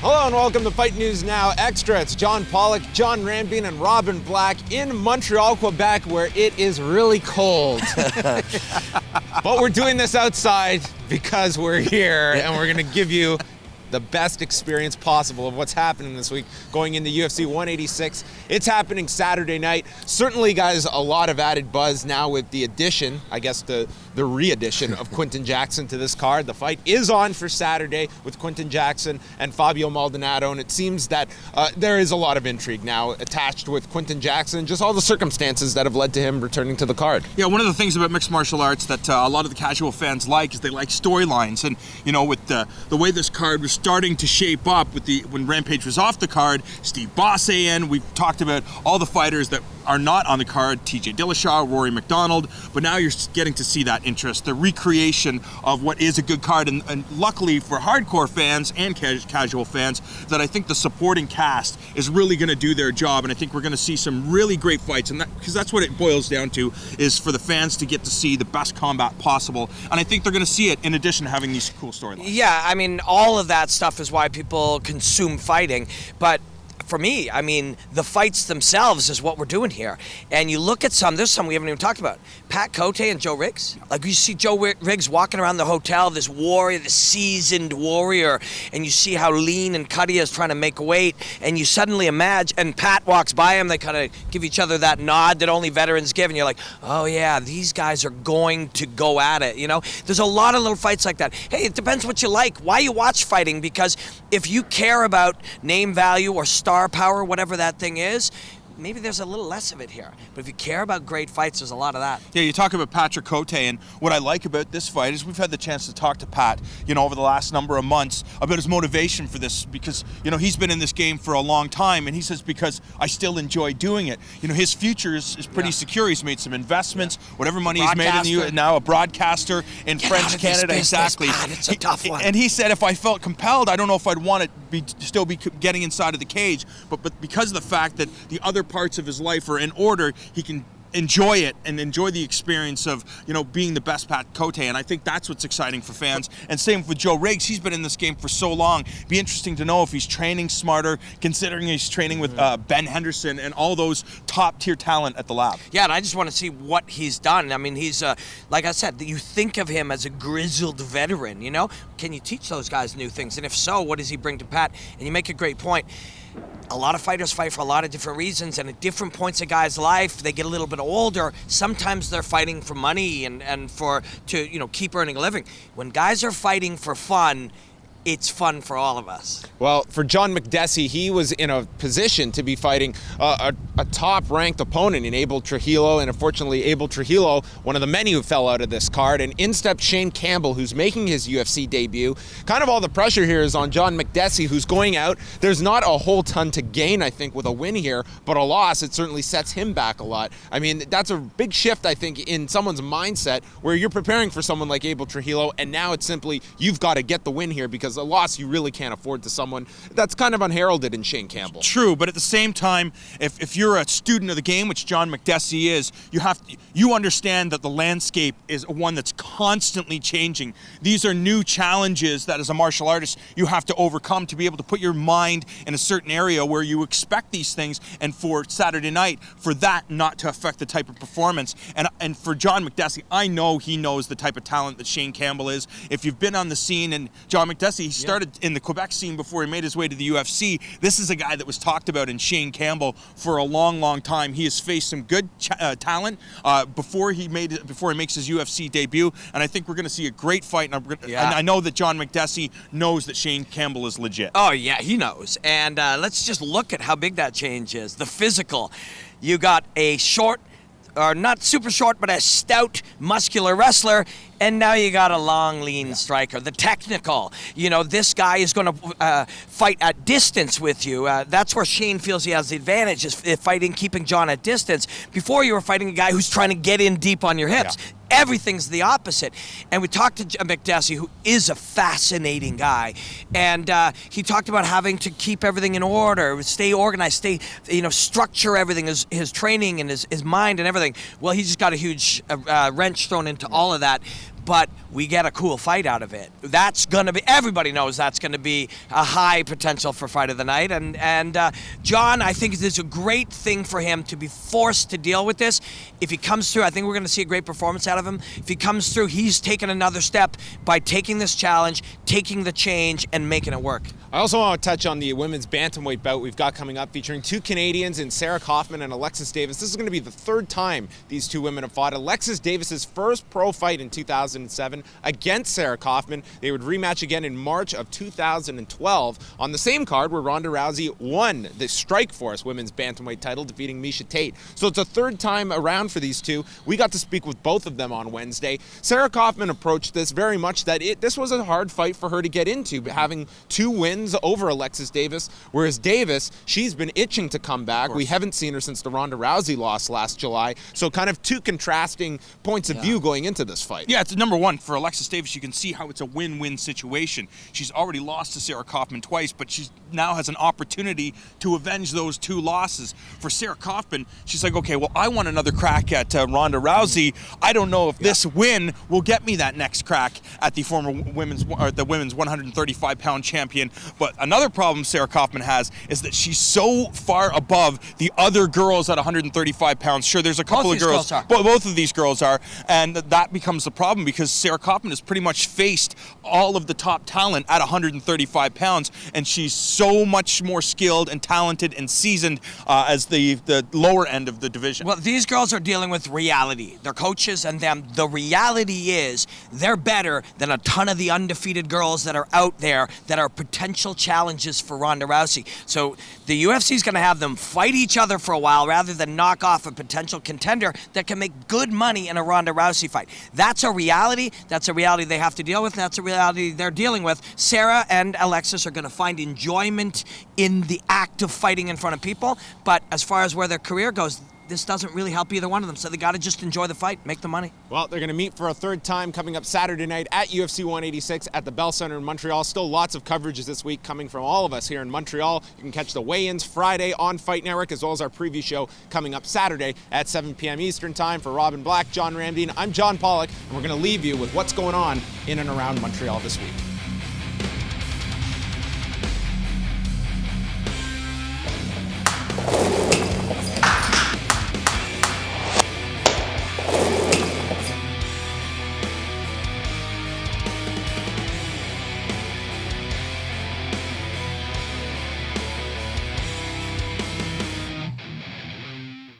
Hello and welcome to Fight News Now Extra. It's John Pollock, John Rambine, and Robin Black in Montreal, Quebec, where it is really cold. But we're doing this outside because we're here and we're going to give you the best experience possible of what's happening this week going into UFC 186. It's happening Saturday night. Certainly, guys, a lot of added buzz now with the addition, I guess the re-addition of Quinton Jackson to this card. The fight is on for Saturday with Quinton Jackson and Fabio Maldonado, and it seems that there is a lot of intrigue now attached with Quinton Jackson, just all the circumstances that have led to him returning to the card. Yeah, one of the things about mixed martial arts that a lot of the casual fans like is they like storylines, and you know, with the way this card was starting to shape up with when Rampage was off the card, Steve Bosse in, we've talked about all the fighters that are not on the card, TJ Dillashaw, Rory McDonald, but now you're getting to see that interest, the recreation of what is a good card, and luckily for hardcore fans and casual fans, that I think the supporting cast is really going to do their job, and I think we're going to see some really great fights, and because that's what it boils down to, is for the fans to get to see the best combat possible, and I think they're going to see it in addition to having these cool storylines. Yeah, I mean, all of that stuff is why people consume fighting, but for me, I mean, the fights themselves is what we're doing here. And you look at there's some we haven't even talked about. Pat Cote and Joe Riggs. Like, you see Joe Riggs walking around the hotel, this warrior, this seasoned warrior, and you see how lean and cut he is trying to make weight, and you suddenly imagine, and Pat walks by him, they kind of give each other that nod that only veterans give, and you're like, oh yeah, these guys are going to go at it, you know? There's a lot of little fights like that. Hey, it depends what you like, why you watch fighting, because if you care about name value or star power, whatever that thing is, maybe there's a little less of it here. But if you care about great fights, there's a lot of that. Yeah, you talk about Patrick Cote, and what I like about this fight is we've had the chance to talk to Pat, you know, over the last number of months about his motivation for this, because, you know, he's been in this game for a long time, and he says, because I still enjoy doing it. You know, his future is pretty secure. He's made some investments, whatever money he's made in the U.S., now a broadcaster in French Canada. Exactly. Pat, it's a tough one. And he said, if I felt compelled, I don't know if I'd want to still be getting inside of the cage, but because of the fact that the other parts of his life are in order, he can enjoy it and enjoy the experience of, you know, being the best Pat Cote, and I think that's what's exciting for fans. And same with Joe Riggs. He's been in this game for so long. Be interesting to know if he's training smarter, considering he's training with Ben Henderson and all those top tier talent at the lab. Yeah, and I just want to see what he's done. I mean, he's like I said, you think of him as a grizzled veteran, you know? Can you teach those guys new things? And if so, what does he bring to Pat? And you make a great point. A lot of fighters fight for a lot of different reasons, and at different points of guys' life, they get a little bit older. Sometimes they're fighting for money and to you know, keep earning a living. When guys are fighting for fun, it's fun for all of us. Well, for John Makdessi, he was in a position to be fighting a top-ranked opponent in Abel Trujillo, and unfortunately, Abel Trujillo, one of the many who fell out of this card, and in stepped Shane Campbell, who's making his UFC debut. Kind of all the pressure here is on John Makdessi, who's going out. There's not a whole ton to gain, I think, with a win here, but a loss, it certainly sets him back a lot. I mean, that's a big shift, I think, in someone's mindset, where you're preparing for someone like Abel Trujillo, and now it's simply, you've got to get the win here, because a loss you really can't afford to someone that's kind of unheralded in Shane Campbell. True, but at the same time, if you're a student of the game, which John Makdessi is, you understand that the landscape is one that's constantly changing. These are new challenges that as a martial artist you have to overcome to be able to put your mind in a certain area where you expect these things, and for Saturday night, for that not to affect the type of performance. And for John Makdessi, I know he knows the type of talent that Shane Campbell is. If you've been on the scene, and John Makdessi, he started in the Quebec scene before he made his way to the UFC. This is a guy that was talked about in Shane Campbell for a long, long time. He has faced some good talent before he makes his UFC debut, and I think we're going to see a great fight. And I know that John Makdessi knows that Shane Campbell is legit. Oh yeah, he knows. And let's just look at how big that change is. The physical. You got a short, or not super short, but a stout, muscular wrestler. And now you got a long, lean striker. The technical, you know, this guy is going to fight at distance with you. That's where Shane feels he has the advantage, is fighting, keeping John at distance. Before, you were fighting a guy who's trying to get in deep on your hips. Yeah. Everything's the opposite. And we talked to Makdessi, who is a fascinating guy, and he talked about having to keep everything in order, stay organized, structure everything, his training and his mind and everything. Well, he just got a huge wrench thrown into all of that. but we get a cool fight out of it. That's going to be, everybody knows that's going to be a high potential for fight of the night. And John, I think it's a great thing for him to be forced to deal with this. If he comes through, I think we're going to see a great performance out of him. If he comes through, he's taken another step by taking this challenge, taking the change, and making it work. I also want to touch on the women's bantamweight bout we've got coming up, featuring two Canadians in Sarah Kaufman and Alexis Davis. This is going to be the third time these two women have fought. Alexis Davis's first pro fight in 2007 against Sarah Kaufman. They would rematch again in March of 2012 on the same card where Ronda Rousey won the Strikeforce women's bantamweight title, defeating Miesha Tate. So it's a third time around for these two. We got to speak with both of them on Wednesday. Sarah Kaufman approached this very much that this was a hard fight for her to get into, having two wins over Alexis Davis, whereas Davis, she's been itching to come back. We haven't seen her since the Ronda Rousey loss last July. So kind of two contrasting points of view going into this fight. Yeah, it's number one for Alexis Davis. You can see how it's a win-win situation. She's already lost to Sarah Kaufman twice, but she now has an opportunity to avenge those two losses. For Sarah Kaufman, she's like, okay, well, I want another crack at Ronda Rousey. I don't know if this win will get me that next crack at the women's 135-pound champion. But another problem Sarah Kaufman has is that she's so far above the other girls at 135 pounds. Sure, there's a couple of girls, both of these girls are, and that becomes the problem because Sarah Kaufman has pretty much faced all of the top talent at 135 pounds, and she's so much more skilled and talented and seasoned as the lower end of the division. Well, these girls are dealing with reality. Their coaches and them, the reality is they're better than a ton of the undefeated girls that are out there that are potential challenges for Ronda Rousey. So the UFC is going to have them fight each other for a while rather than knock off a potential contender that can make good money in a Ronda Rousey fight. That's a reality. That's a reality they have to deal with. That's a reality they're dealing with. Sarah and Alexis are going to find enjoyment in the act of fighting in front of people, but as far as where their career goes, this doesn't really help either one of them, so they got to just enjoy the fight, make the money. Well, they're going to meet for a third time coming up Saturday night at UFC 186 at the Bell Center in Montreal. Still lots of coverages this week coming from all of us here in Montreal. You can catch the weigh-ins Friday on Fight Network, as well as our preview show coming up Saturday at 7 p.m. Eastern Time. For Robin Black, John Ramdine, I'm John Pollock, and we're going to leave you with what's going on in and around Montreal this week.